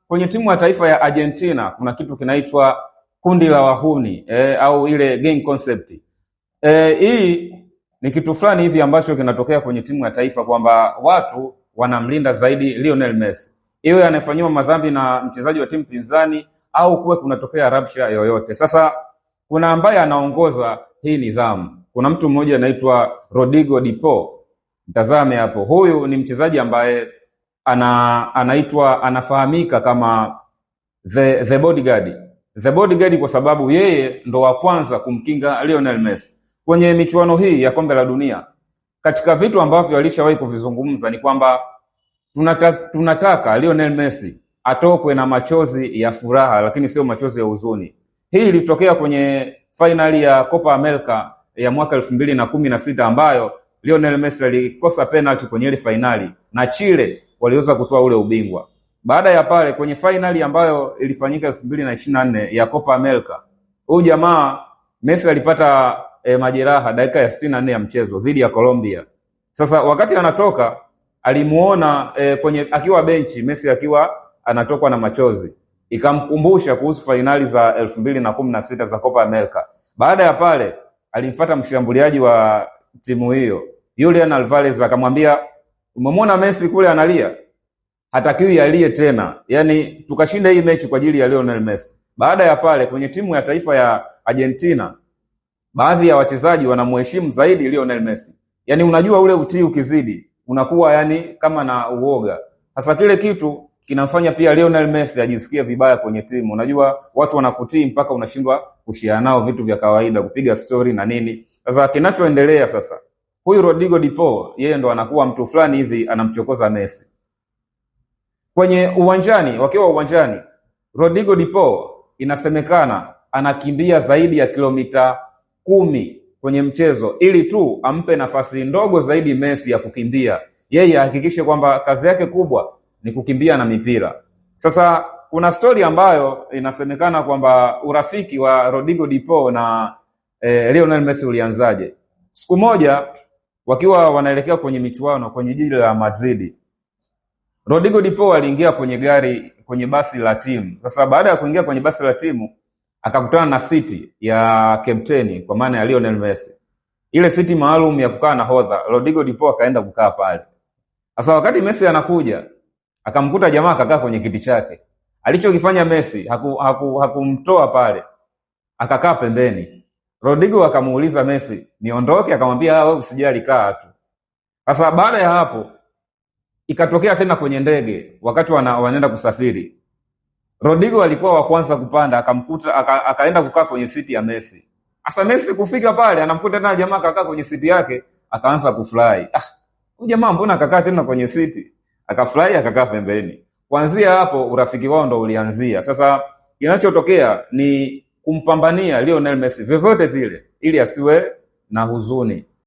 kwenye timu ya taifa ya Argentina kuna kitu kinaitwa kundi la wahuni au ile gang concept. Hii ni kitu fulani hivi ambacho kinatokea kwenye timu ya taifa kwamba watu wanamlinda zaidi Lionel Messi, iwe anafanyiwa madhambi na mchezaji wa timu pinzani au kuwe kunatokea rabsha yoyote. Sasa kuna ambaye anaongoza hii nidhamu. Kuna mtu mmoja anaitwa Rodrigo de Paul. Mtazame hapo. Huyu ni mchezaji ambaye anafahamika kama the bodyguard. The bodyguard kwa sababu yeye ndo wa kwanza kumkinga Lionel Messi kwenye michuano hii ya kombe la dunia. Katika vitu ambavyo alishawahi kuvizungumza ni kwamba tunataka Lionel Messi atokwe na machozi ya furaha, lakini sio machozi ya huzuni. Hii ilitokea kwenye finali ya Copa America ya mwaka 2016 ambayo Lionel Messi alikosa penalty kwenye ile finali na Chile waliweza kutoa ule ubingwa. Baada ya pale kwenye finali ambayo ilifanyika 2024 ya Copa America, huyu jamaa Messi alipata majeraha dakika ya 64 ya mchezo dhidi ya Colombia. Sasa wakati anatoka alimuona kwenye akiwa benchi Messi akiwa anatokwa na machozi. Ikamkumbusha kuhusu finali za 2016 za Copa America. Baada ya pale alimfuata mshambuliaji wa timu hiyo Julian Alvarez akamwambia, umemwona Messi kule analia? Hatakiwi alie tena. Yaani tukashinda hii mechi kwa ajili ya Lionel Messi. Baada ya pale kwenye timu ya taifa ya Argentina baadhi ya wachezaji wanamheshimu zaidi Lionel Messi. Yaani unajua ule utii ukizidi unakuwa yani kama na uoga. Sasa kile kitu kinamfanya pia Lionel Messi ajisikie vibaya kwenye timu. Unajua watu wanakutii mpaka unashindwa kushare nao vitu vya kawaida, kupiga story na nini. Sasa kinachoendelea sasa, huyu Rodrigo de Paul yeye ndo anakuwa mtu fulani hivi anamchokoza Messi. Kwenye uwanjani, wakiwa uwanjani, Rodrigo de Paul inasemekana anakimbia zaidi ya kilomita 10 kwenye mchezo ili tu ampe nafasi ndogo zaidi Messi ya kukimbia. Yeye ahakikishe kwamba kazi yake kubwa ni kukimbia na mipira. Sasa kuna story ambayo inasemekana kwamba urafiki wa Rodrigo de Paul na Lionel Messi ulianzaje. Siku moja wakiwa wanaelekea kwenye michuano kwenye jiji la Madrid, Rodrigo de Paul aliingia kwenye basi la timu. Sasa baada ya kuingia kwenye basi la timu akakutana na siti ya captain kwa maana ya Lionel Messi. Ile siti maalum ya kukaa nahodha, Rodrigo de Paul akaenda kukaa pale. Sasa wakati Messi anakuja, akamkuta jamaa akakaa kwenye kiti chake. Alichokifanya Messi hakumtoa pale. Akakaa pembeni. Rodrigo akamuuliza Messi, "Niondoke?" Akamwambia, "Wewe usijali, kaa tu." Sasa baada ya hapo ikatokea tena kwenye ndege wakati wanaenda kusafiri. Rodrigo alikuwa wa kwanza kupanda, akaenda kukaa kwenye siti ya Messi. Sasa Messi kufika pale anamkuta tena jamaa akakaa kwenye siti yake, akaanza kufurahi. Huyu jamaa mbona akakaa tena kwenye siti? Akafurahi akakaa pembeni. Kuanzia hapo urafiki wao ndo ulianzia. Sasa kinachotokea ni kumpambania Lionel Messi vyovyote vile ili asiwe na huzuni.